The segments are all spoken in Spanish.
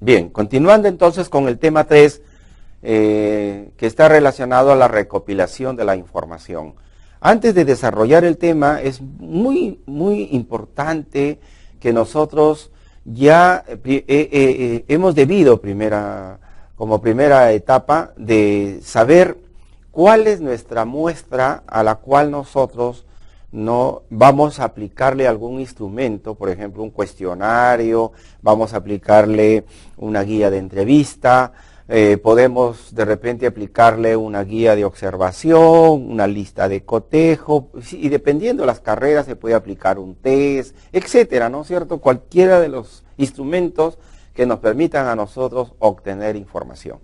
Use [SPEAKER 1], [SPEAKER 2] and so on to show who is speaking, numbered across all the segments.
[SPEAKER 1] Bien, continuando entonces con el tema 3, que está relacionado a la recopilación de la información. Antes de desarrollar el tema, es muy importante que nosotros ya hemos debido, como primera etapa, de saber cuál es nuestra muestra a la cual nosotros no vamos a aplicarle algún instrumento, por ejemplo un cuestionario, vamos a aplicarle una guía de entrevista, podemos de repente aplicarle una guía de observación, una lista de cotejo, y dependiendo de las carreras se puede aplicar un test, etcétera, ¿no es cierto? Cualquiera de los instrumentos que nos permitan a nosotros obtener información.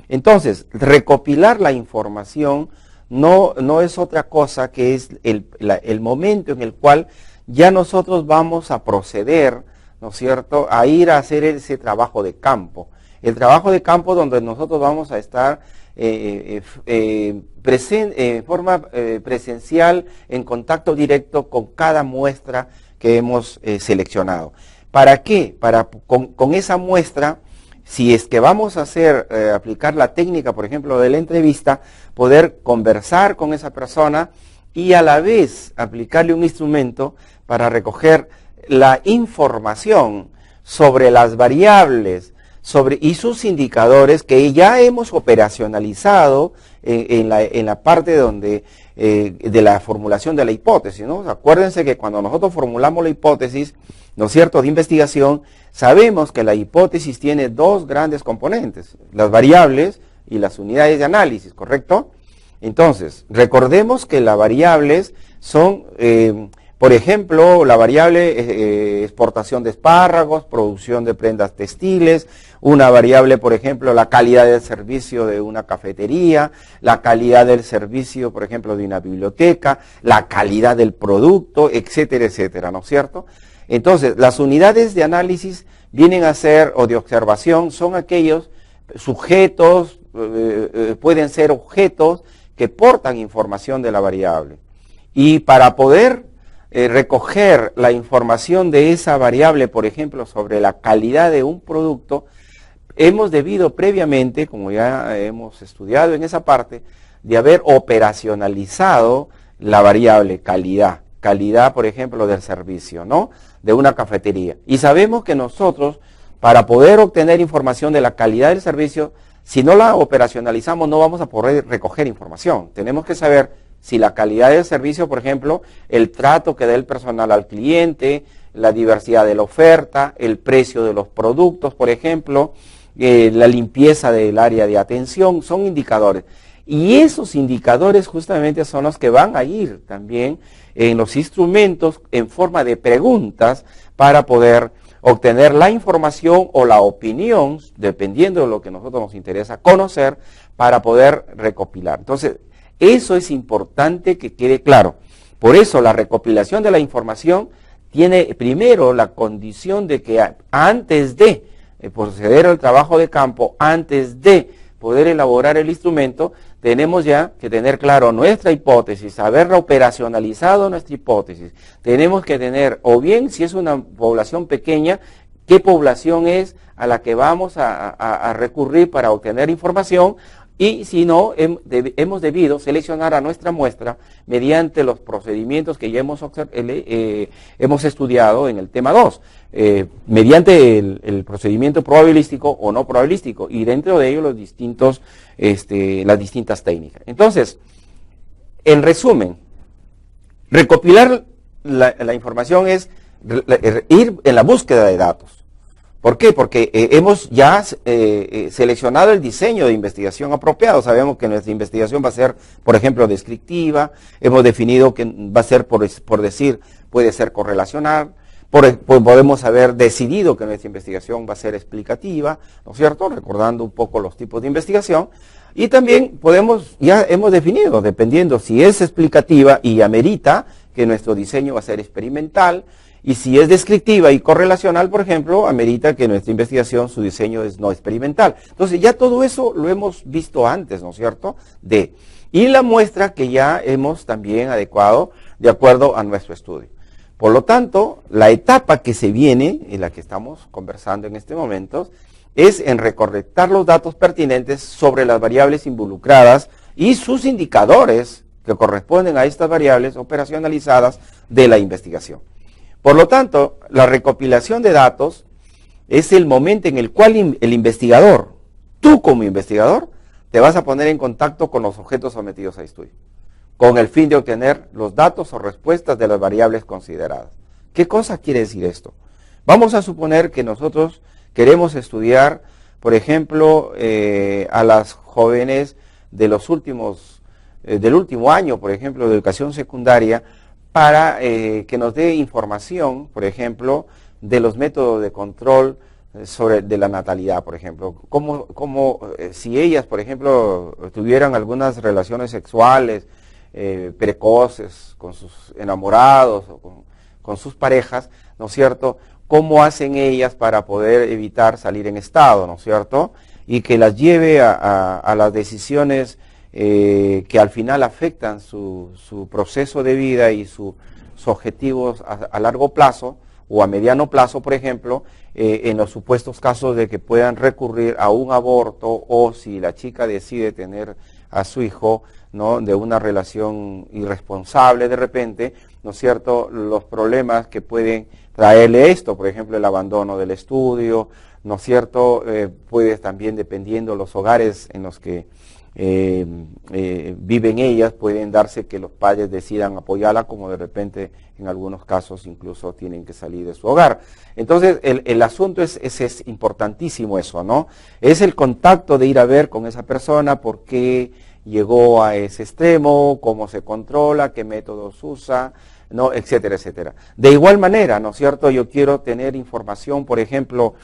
[SPEAKER 1] Entonces, recopilar la información no es otra cosa que es el momento en el cual ya nosotros vamos a proceder, ¿no es cierto?, a ir a hacer ese trabajo de campo. El trabajo de campo donde nosotros vamos a estar en forma presencial, en contacto directo con cada muestra que hemos seleccionado. ¿Para qué? Con esa muestra, si es que vamos a aplicar la técnica, por ejemplo, de la entrevista, poder conversar con esa persona y a la vez aplicarle un instrumento para recoger la información sobre las variables y sus indicadores que ya hemos operacionalizado en la parte de la formulación de la hipótesis, ¿no? Acuérdense que cuando nosotros formulamos la hipótesis, ¿no es cierto?, de investigación, sabemos que la hipótesis tiene dos grandes componentes, las variables y las unidades de análisis, ¿correcto? Entonces, recordemos que las variables son, por ejemplo, la variable exportación de espárragos, producción de prendas textiles, una variable, por ejemplo, la calidad del servicio de una cafetería, la calidad del servicio, por ejemplo, de una biblioteca, la calidad del producto, etcétera, etcétera, ¿no es cierto? Entonces, las unidades de análisis vienen a ser, o de observación, son aquellos sujetos, pueden ser objetos que portan información de la variable. Y para poder recoger la información de esa variable, por ejemplo, sobre la calidad de un producto, hemos debido previamente, como ya hemos estudiado en esa parte, de haber operacionalizado la variable calidad, por ejemplo, del servicio, ¿no?, de una cafetería. Y sabemos que nosotros, para poder obtener información de la calidad del servicio, si no la operacionalizamos, no vamos a poder recoger información. Tenemos que saber si la calidad del servicio, por ejemplo, el trato que da el personal al cliente, la diversidad de la oferta, el precio de los productos, por ejemplo, la limpieza del área de atención, son indicadores. Y esos indicadores justamente son los que van a ir también en los instrumentos en forma de preguntas para poder obtener la información o la opinión, dependiendo de lo que a nosotros nos interesa conocer, para poder recopilar. Entonces, eso es importante que quede claro. Por eso la recopilación de la información tiene primero la condición de que antes de proceder al trabajo de campo, antes de poder elaborar el instrumento, tenemos ya que tener claro nuestra hipótesis, haber operacionalizado nuestra hipótesis. Tenemos que tener, o bien si es una población pequeña, qué población es a la que vamos a recurrir para obtener información, y si no, hemos debido seleccionar a nuestra muestra mediante los procedimientos que ya hemos estudiado en el tema 2, mediante el procedimiento probabilístico o no probabilístico, y dentro de ello las distintas técnicas. Entonces, en resumen, recopilar la información es ir en la búsqueda de datos. ¿Por qué? Porque hemos ya seleccionado el diseño de investigación apropiado. Sabemos que nuestra investigación va a ser, por ejemplo, descriptiva. Hemos definido que va a ser, por decir, puede ser correlacional. Podemos haber decidido que nuestra investigación va a ser explicativa, ¿no es cierto?, recordando un poco los tipos de investigación. Y también ya hemos definido, dependiendo si es explicativa y amerita, que nuestro diseño va a ser experimental. Y si es descriptiva y correlacional, por ejemplo, amerita que nuestra investigación, su diseño es no experimental. Entonces ya todo eso lo hemos visto antes, ¿no es cierto?, y la muestra que ya hemos también adecuado de acuerdo a nuestro estudio. Por lo tanto, la etapa que se viene, en la que estamos conversando en este momento, es en recolectar los datos pertinentes sobre las variables involucradas y sus indicadores que corresponden a estas variables operacionalizadas de la investigación. Por lo tanto, la recopilación de datos es el momento en el cual el investigador, tú como investigador, te vas a poner en contacto con los objetos sometidos a estudio, con el fin de obtener los datos o respuestas de las variables consideradas. ¿Qué cosa quiere decir esto? Vamos a suponer que nosotros queremos estudiar, por ejemplo, a las jóvenes de los del último año, por ejemplo, de educación secundaria, para que nos dé información, por ejemplo, de los métodos de control de la natalidad, por ejemplo. Si ellas, por ejemplo, tuvieran algunas relaciones sexuales precoces con sus enamorados o con sus parejas, ¿no es cierto?, cómo hacen ellas para poder evitar salir en estado, ¿no es cierto?, y que las lleve a las decisiones que al final afectan su proceso de vida y sus objetivos a largo plazo o a mediano plazo, por ejemplo, en los supuestos casos de que puedan recurrir a un aborto, o si la chica decide tener a su hijo, ¿no?, de una relación irresponsable de repente, ¿no es cierto?, los problemas que pueden traerle esto, por ejemplo, el abandono del estudio, ¿no es cierto?, puede también, dependiendo los hogares en los que viven ellas, pueden darse que los padres decidan apoyarla, como de repente en algunos casos incluso tienen que salir de su hogar. Entonces el asunto es importantísimo eso, ¿no? Es el contacto de ir a ver con esa persona, por qué llegó a ese extremo, cómo se controla, qué métodos usa, ¿no?, etcétera, etcétera. De igual manera, ¿no es cierto?, yo quiero tener información, por ejemplo,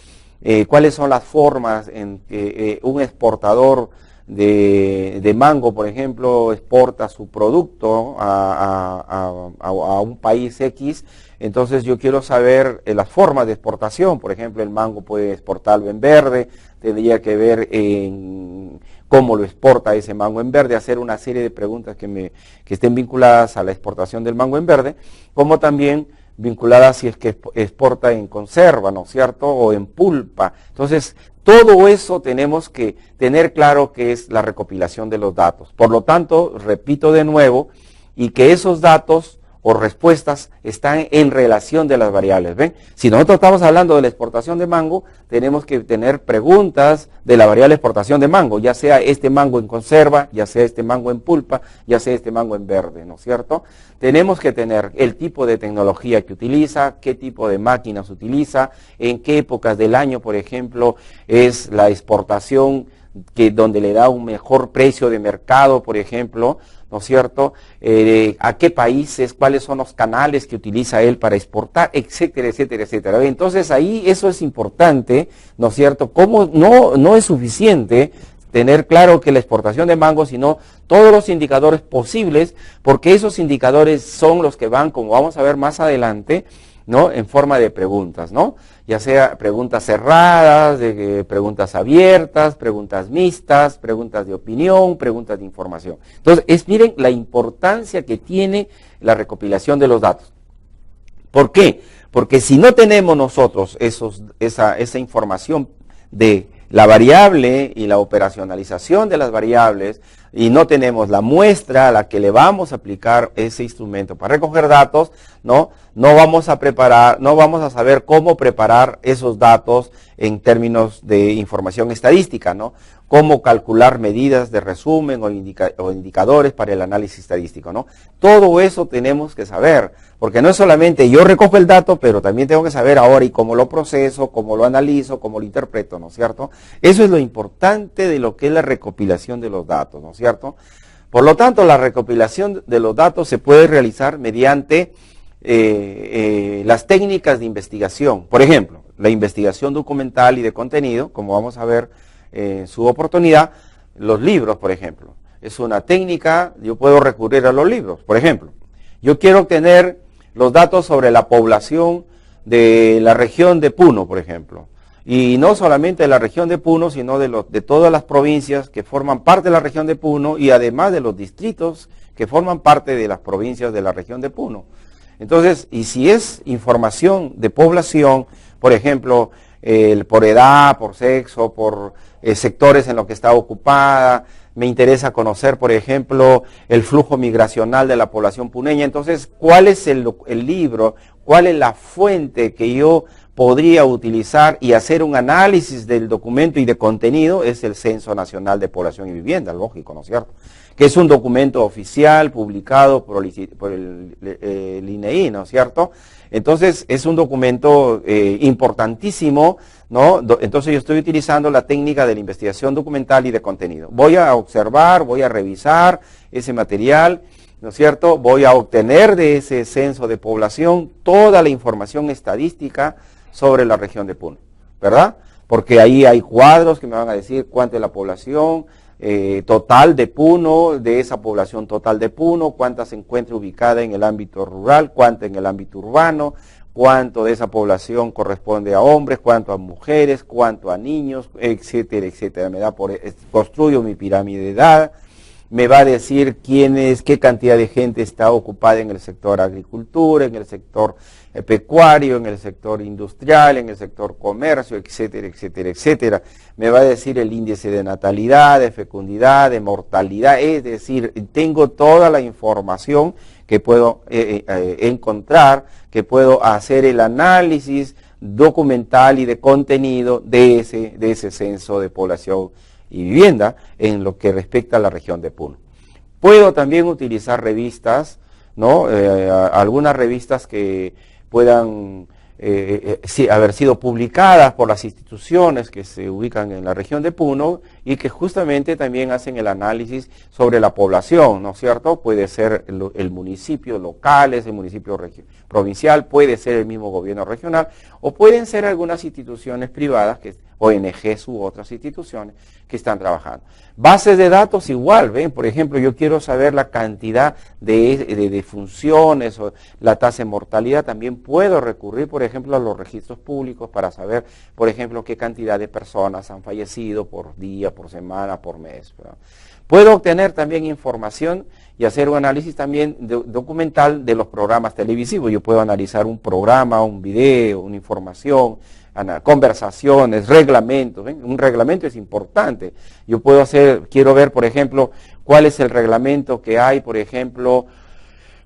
[SPEAKER 1] cuáles son las formas en que un exportador de mango, por ejemplo, exporta su producto a un país X. Entonces yo quiero saber las formas de exportación. Por ejemplo, el mango puede exportarlo en verde, tendría que ver en cómo lo exporta ese mango en verde, hacer una serie de preguntas que estén vinculadas a la exportación del mango en verde, como también vinculadas si es que exporta en conserva, ¿no es cierto?, o en pulpa. Entonces, todo eso tenemos que tener claro que es la recopilación de los datos. Por lo tanto, repito de nuevo, y que esos datos o respuestas están en relación de las variables. ¿Ven? Si nosotros estamos hablando de la exportación de mango, tenemos que tener preguntas de la variable exportación de mango, ya sea este mango en conserva, ya sea este mango en pulpa, ya sea este mango en verde, ¿no es cierto? Tenemos que tener el tipo de tecnología que utiliza, qué tipo de máquinas utiliza, en qué épocas del año, por ejemplo, es la exportación donde le da un mejor precio de mercado, por ejemplo, ¿no es cierto?, a qué países, cuáles son los canales que utiliza él para exportar, etcétera, etcétera, etcétera. Entonces ahí eso es importante, ¿no es cierto? Como no es suficiente tener claro que la exportación de mango, sino todos los indicadores posibles, porque esos indicadores son los que van, como vamos a ver más adelante, ¿no?, en forma de preguntas, ¿no? Ya sea preguntas cerradas, preguntas abiertas, preguntas mixtas, preguntas de opinión, preguntas de información. Entonces, miren la importancia que tiene la recopilación de los datos. ¿Por qué? Porque si no tenemos nosotros esa información de la variable y la operacionalización de las variables, y no tenemos la muestra a la que le vamos a aplicar ese instrumento para recoger datos, no vamos a saber cómo preparar esos datos en términos de información estadística, ¿no? Cómo calcular medidas de resumen o indicadores para el análisis estadístico, ¿no? Todo eso tenemos que saber, porque no es solamente yo recojo el dato, pero también tengo que saber ahora y cómo lo proceso, cómo lo analizo, cómo lo interpreto, ¿no es cierto? Eso es lo importante de lo que es la recopilación de los datos, ¿no es cierto? Por lo tanto, la recopilación de los datos se puede realizar mediante las técnicas de investigación. Por ejemplo, la investigación documental y de contenido, como vamos a ver en su oportunidad, los libros, por ejemplo. Es una técnica, yo puedo recurrir a los libros. Por ejemplo, yo quiero obtener los datos sobre la población de la región de Puno, por ejemplo. Y no solamente de la región de Puno, sino de todas las provincias que forman parte de la región de Puno, y además de los distritos que forman parte de las provincias de la región de Puno. Entonces, y si es información de población, por ejemplo, por edad, por sexo, por sectores en los que está ocupada. Me interesa conocer, por ejemplo, el flujo migracional de la población puneña. Entonces, ¿cuál es el libro? ¿Cuál es la fuente que yo podría utilizar y hacer un análisis del documento y de contenido? Es el Censo Nacional de Población y Vivienda, lógico, ¿no es cierto? Que es un documento oficial publicado por el INEI, ¿no es cierto? Entonces, es un documento importantísimo, ¿no? Entonces, yo estoy utilizando la técnica de la investigación documental y de contenido. Voy a observar, voy a revisar ese material, ¿no es cierto? Voy a obtener de ese censo de población toda la información estadística sobre la región de Puno, ¿verdad? Porque ahí hay cuadros que me van a decir cuánto es la población total de Puno, de esa población total de Puno, cuánta se encuentra ubicada en el ámbito rural, cuánto en el ámbito urbano, cuánto de esa población corresponde a hombres, cuánto a mujeres, cuánto a niños, etcétera, etcétera. Construyo mi pirámide de edad, me va a decir qué cantidad de gente está ocupada en el sector agricultura, en el sector pecuario, en el sector industrial, en el sector comercio, etcétera, etcétera, etcétera. Me va a decir el índice de natalidad, de fecundidad, de mortalidad, es decir, tengo toda la información que puedo encontrar, que puedo hacer el análisis documental y de contenido de ese censo de población y vivienda en lo que respecta a la región de Puno. Puedo también utilizar revistas, ¿no? Algunas revistas que puedan haber sido publicadas por las instituciones que se ubican en la región de Puno y que justamente también hacen el análisis sobre la población, ¿no es cierto? Puede ser el municipio local, es el municipio provincial, puede ser el mismo gobierno regional, o pueden ser algunas instituciones privadas, ONGs u otras instituciones que están trabajando. Bases de datos igual, ven, por ejemplo, yo quiero saber la cantidad de funciones o la tasa de mortalidad, también puedo recurrir, por ejemplo, a los registros públicos para saber, por ejemplo, qué cantidad de personas han fallecido por día, por semana, por mes, ¿verdad? Puedo obtener también información y hacer un análisis también documental de los programas televisivos. Yo puedo analizar un programa, un video, una información, conversaciones, reglamentos. ¿Ven? Un reglamento es importante. Yo quiero ver, por ejemplo, cuál es el reglamento que hay, por ejemplo,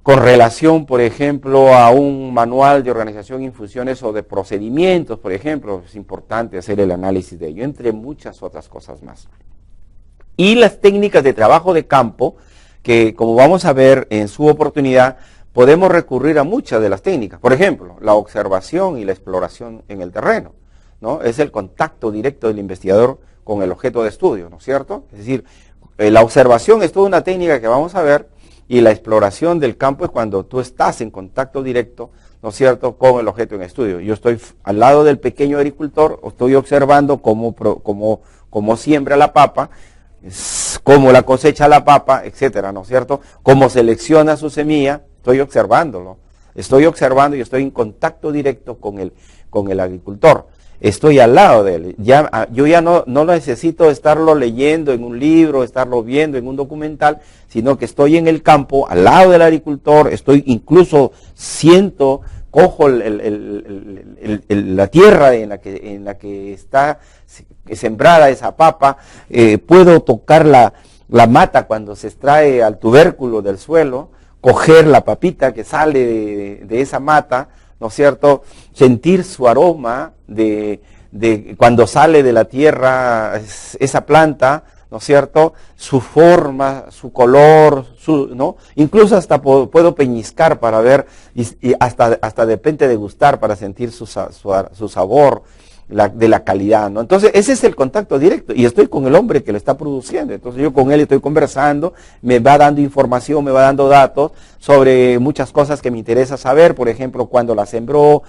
[SPEAKER 1] con relación, por ejemplo, a un manual de organización, infusiones o de procedimientos, por ejemplo. Es importante hacer el análisis de ello, entre muchas otras cosas más. Y las técnicas de trabajo de campo, que como vamos a ver en su oportunidad, podemos recurrir a muchas de las técnicas. Por ejemplo, la observación y la exploración en el terreno, ¿no? Es el contacto directo del investigador con el objeto de estudio, ¿no es cierto? Es decir, la observación es toda una técnica que vamos a ver, y la exploración del campo es cuando tú estás en contacto directo, ¿no es cierto?, con el objeto en estudio. Yo estoy al lado del pequeño agricultor, estoy observando cómo siembra la papa, cómo la cosecha la papa, etcétera, ¿no es cierto? Cómo selecciona su semilla, estoy observándolo. Estoy observando y estoy en contacto directo con el agricultor. Estoy al lado de él. Yo ya no necesito estarlo leyendo en un libro, estarlo viendo en un documental, sino que estoy en el campo, al lado del agricultor, cojo la tierra en la que está sembrada esa papa, puedo tocar la mata cuando se extrae al tubérculo del suelo, coger la papita que sale de esa mata, ¿no es cierto?, sentir su aroma de cuando sale de la tierra esa planta, ¿no es cierto?, su forma, su color, ¿no? Incluso hasta puedo peñiscar para ver, y hasta de repente degustar para sentir su sabor, de la calidad, ¿no? Entonces, ese es el contacto directo, y estoy con el hombre que lo está produciendo. Entonces, yo con él estoy conversando, me va dando información, me va dando datos sobre muchas cosas que me interesa saber, por ejemplo, cuándo la sembró,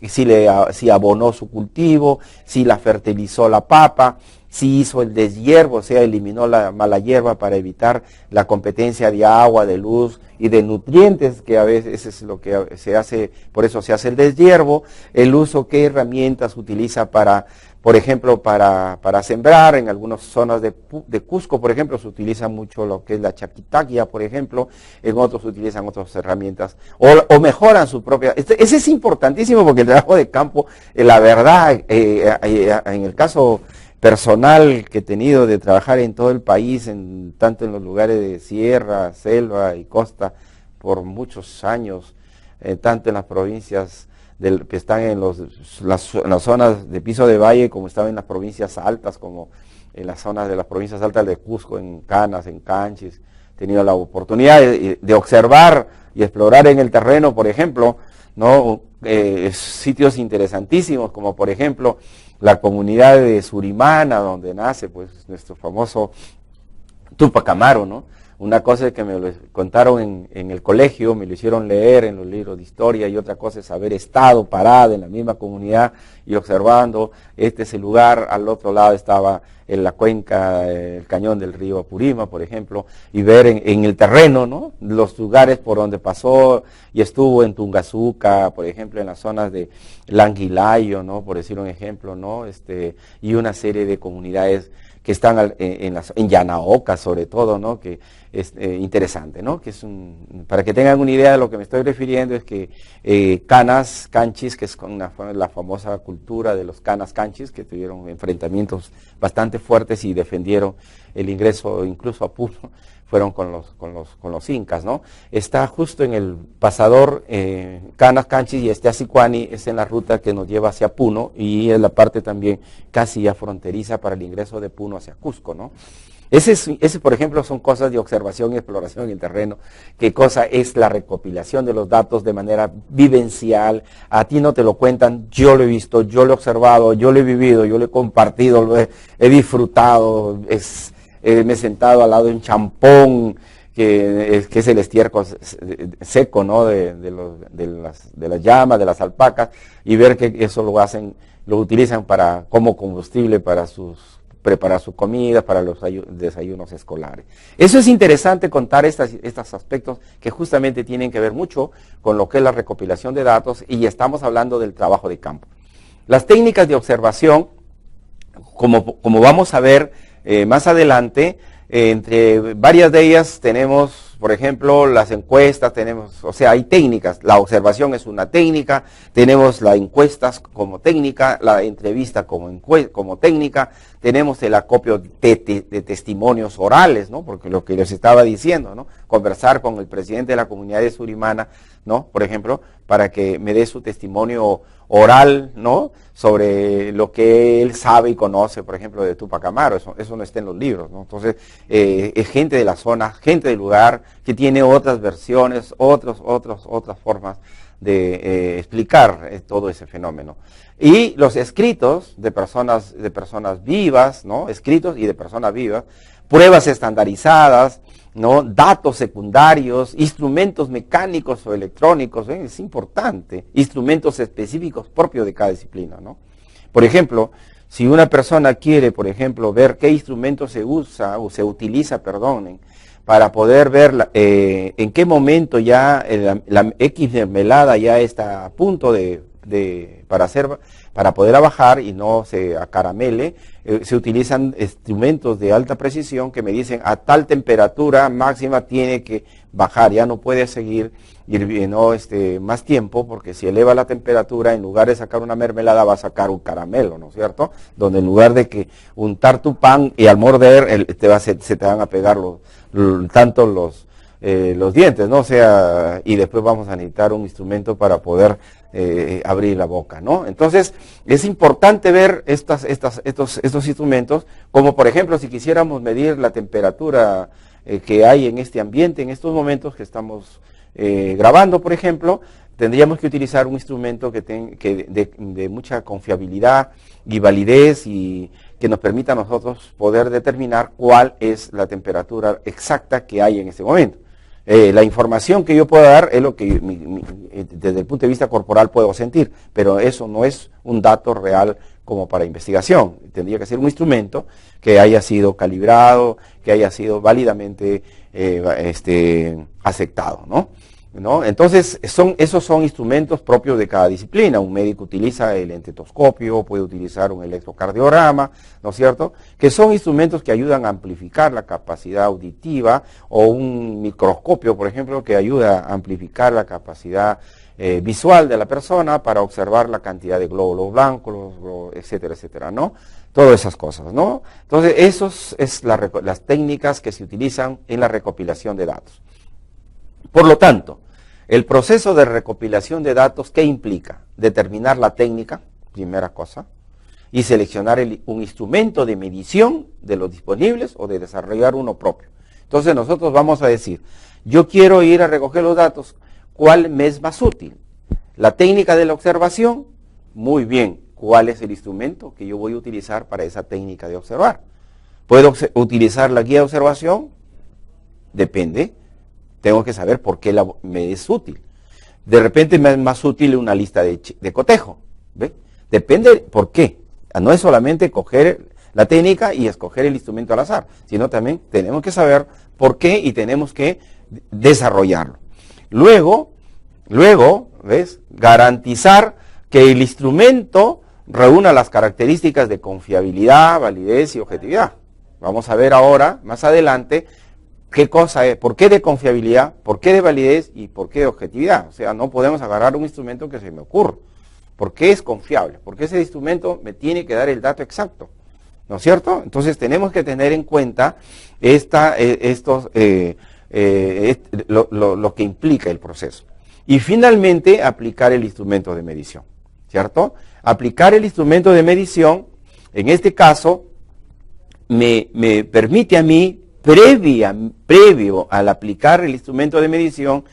[SPEAKER 1] si abonó su cultivo, si la fertilizó la papa, si hizo el deshiervo, o sea, eliminó la mala hierba para evitar la competencia de agua, de luz y de nutrientes, que a veces es lo que se hace, por eso se hace el deshiervo, el uso, qué herramientas utiliza para Por ejemplo, para sembrar en algunas zonas de Cusco, por ejemplo, se utiliza mucho lo que es la chaquitaquia, por ejemplo, en otros se utilizan otras herramientas, o mejoran su propia... Ese es importantísimo porque el trabajo de campo, la verdad, en el caso personal que he tenido de trabajar en todo el país, tanto en los lugares de sierra, selva y costa, por muchos años, tanto en las provincias que están en las zonas de piso de valle, como están en las provincias altas, como en las zonas de las provincias altas de Cusco, en Canas, en Canchis. He tenido la oportunidad de observar y explorar en el terreno, por ejemplo, ¿no? Sitios interesantísimos, como por ejemplo la comunidad de Surimana, donde nace pues nuestro famoso Tupac Amaru, ¿no? Una cosa es que me lo contaron en el colegio, me lo hicieron leer en los libros de historia, y otra cosa es haber estado parado en la misma comunidad y observando. Este es el lugar, al otro lado estaba en la cuenca, el cañón del río Apurima, por ejemplo, y ver en el terreno, ¿no? Los lugares por donde pasó, y estuvo en Tungazuca, por ejemplo, en las zonas de Languilayo, ¿no? Por decir un ejemplo, ¿no? Y una serie de comunidades que están en Yanaoca, sobre todo, ¿no? Que es interesante, ¿no? Que es para que tengan una idea de lo que me estoy refiriendo, es que Canas Canchis, que es la famosa cultura de los Canas Canchis, que tuvieron enfrentamientos bastante fuertes y defendieron el ingreso incluso a Puno, fueron con los incas, ¿no? Está justo en el pasador Canas Canchis, y Asicuani es en la ruta que nos lleva hacia Puno, y es la parte también casi ya fronteriza para el ingreso de Puno hacia Cusco, ¿no? Ese, por ejemplo, son cosas de observación y exploración en el terreno. ¿Qué cosa es la recopilación de los datos de manera vivencial? A ti no te lo cuentan, yo lo he visto, yo lo he observado, yo lo he vivido, yo lo he compartido, he disfrutado, me he sentado al lado de un champón, que es el estiércol seco, ¿no? de las llamas, de las alpacas, y ver que eso lo utilizan como combustible para preparar su comida, para los desayunos escolares. Eso es interesante contar estos aspectos que justamente tienen que ver mucho con lo que es la recopilación de datos, y estamos hablando del trabajo de campo. Las técnicas de observación, como vamos a ver más adelante, entre varias de ellas tenemos, por ejemplo, las encuestas, hay técnicas. La observación es una técnica, tenemos las encuestas como técnica, la entrevista como técnica, tenemos el acopio de testimonios orales, ¿no? Porque lo que les estaba diciendo, ¿no? Conversar con el presidente de la comunidad de Surimana, ¿no? Por ejemplo, para que me dé su testimonio oral, ¿no? Sobre lo que él sabe y conoce, por ejemplo, de Tupac Amaru. Eso no está en los libros, ¿no? Entonces, es gente de la zona, gente del lugar, que tiene otras versiones, otras formas de explicar todo ese fenómeno. Y los escritos de personas vivas, ¿no? Escritos y de personas vivas, pruebas estandarizadas, ¿no? Datos secundarios, instrumentos mecánicos o electrónicos, es importante, instrumentos específicos propios de cada disciplina, ¿no? Por ejemplo, si una persona quiere, por ejemplo, ver qué instrumento se utiliza, para poder ver en qué momento ya la X mermelada ya está a punto para poder bajar y no se acaramele, se utilizan instrumentos de alta precisión que me dicen a tal temperatura máxima tiene que bajar, ya no puede seguir hirviendo más tiempo, porque si eleva la temperatura, en lugar de sacar una mermelada va a sacar un caramelo, ¿no es cierto? Donde en lugar de que untar tu pan y al morder se te van a pegar tanto los dientes, ¿no? O sea, y después vamos a necesitar un instrumento para poder abrir la boca, ¿no? Entonces, es importante ver estos instrumentos, como por ejemplo, si quisiéramos medir la temperatura que hay en este ambiente, en estos momentos que estamos grabando, por ejemplo, tendríamos que utilizar un instrumento de mucha confiabilidad y validez, y que nos permita a nosotros poder determinar cuál es la temperatura exacta que hay en este momento. La información que yo puedo dar es lo que desde el punto de vista corporal puedo sentir, pero eso no es un dato real como para investigación. Tendría que ser un instrumento que haya sido calibrado, que haya sido válidamente aceptado, ¿no? ¿no? Entonces, esos son instrumentos propios de cada disciplina. Un médico utiliza el estetoscopio, puede utilizar un electrocardiograma, ¿no es cierto? Que son instrumentos que ayudan a amplificar la capacidad auditiva, o un microscopio, por ejemplo, que ayuda a amplificar la capacidad visual de la persona para observar la cantidad de glóbulos blancos, etcétera, etcétera, ¿no? Todas esas cosas, ¿no? Entonces, esos es las técnicas que se utilizan en la recopilación de datos. Por lo tanto, el proceso de recopilación de datos, ¿qué implica? Determinar la técnica, primera cosa, y seleccionar un instrumento de medición de los disponibles o de desarrollar uno propio. Entonces nosotros vamos a decir, yo quiero ir a recoger los datos, ¿cuál me es más útil? La técnica de la observación, muy bien, ¿cuál es el instrumento que yo voy a utilizar para esa técnica de observar? ¿Puedo utilizar la guía de observación? Depende. Tengo que saber por qué me es útil. De repente me es más útil una lista de cotejo. ¿Ve? Depende por qué. No es solamente coger la técnica y escoger el instrumento al azar, sino también tenemos que saber por qué y tenemos que desarrollarlo. Luego, ¿ves? Garantizar que el instrumento reúna las características de confiabilidad, validez y objetividad. Vamos a ver ahora, más adelante, ¿qué cosa es? ¿Por qué de confiabilidad? ¿Por qué de validez? ¿Y por qué de objetividad? O sea, no podemos agarrar un instrumento que se me ocurra. ¿Por qué es confiable? Porque ese instrumento me tiene que dar el dato exacto. ¿No es cierto? Entonces tenemos que tener en cuenta lo que implica el proceso. Y finalmente, aplicar el instrumento de medición. ¿Cierto? Aplicar el instrumento de medición, en este caso, me permite a mí, previo al aplicar el instrumento de medición,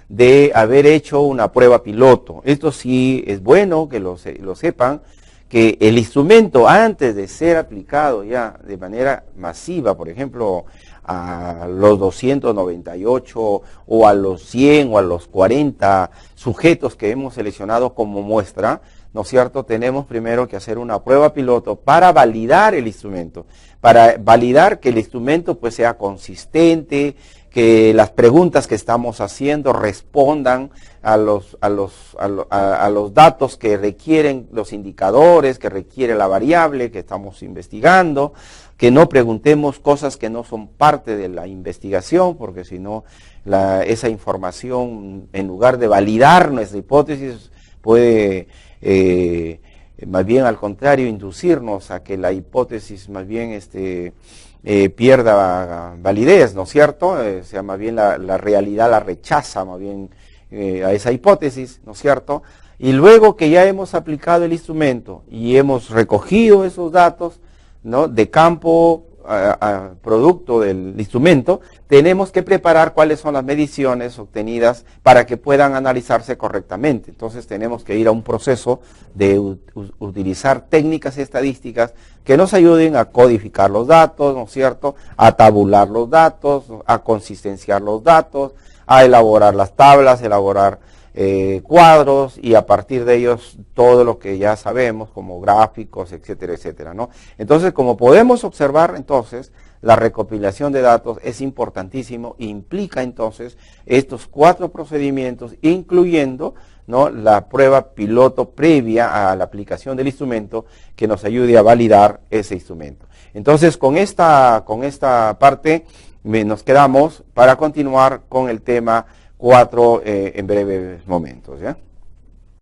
[SPEAKER 1] de haber hecho una prueba piloto. Esto sí es bueno que lo sepan, que el instrumento, antes de ser aplicado ya de manera masiva, por ejemplo, a los 298 o a los 100 o a los 40 sujetos que hemos seleccionado como muestra, ¿no es cierto? Tenemos primero que hacer una prueba piloto para validar el instrumento, para validar que el instrumento pues sea consistente, que las preguntas que estamos haciendo respondan a los datos que requieren los indicadores, que requiere la variable que estamos investigando, que no preguntemos cosas que no son parte de la investigación, porque si no, esa información, en lugar de validar nuestra hipótesis, puede más bien al contrario inducirnos a que la hipótesis más bien pierda validez, ¿no es cierto? O sea, más bien la realidad la rechaza más bien a esa hipótesis, ¿no es cierto? Y luego que ya hemos aplicado el instrumento y hemos recogido esos datos, ¿no?, de campo a producto del instrumento, tenemos que preparar cuáles son las mediciones obtenidas para que puedan analizarse correctamente. Entonces tenemos que ir a un proceso de utilizar técnicas estadísticas que nos ayuden a codificar los datos, ¿no es cierto?, a tabular los datos, a consistenciar los datos, a elaborar las tablas, elaborar cuadros, y a partir de ellos todo lo que ya sabemos como gráficos, etcétera, etcétera, ¿no? Entonces, como podemos observar, entonces, la recopilación de datos es importantísimo, implica entonces estos 4 procedimientos, incluyendo, ¿no?, la prueba piloto previa a la aplicación del instrumento que nos ayude a validar ese instrumento. Entonces, con esta parte nos quedamos para continuar con el tema 4 en breves momentos, ¿ya?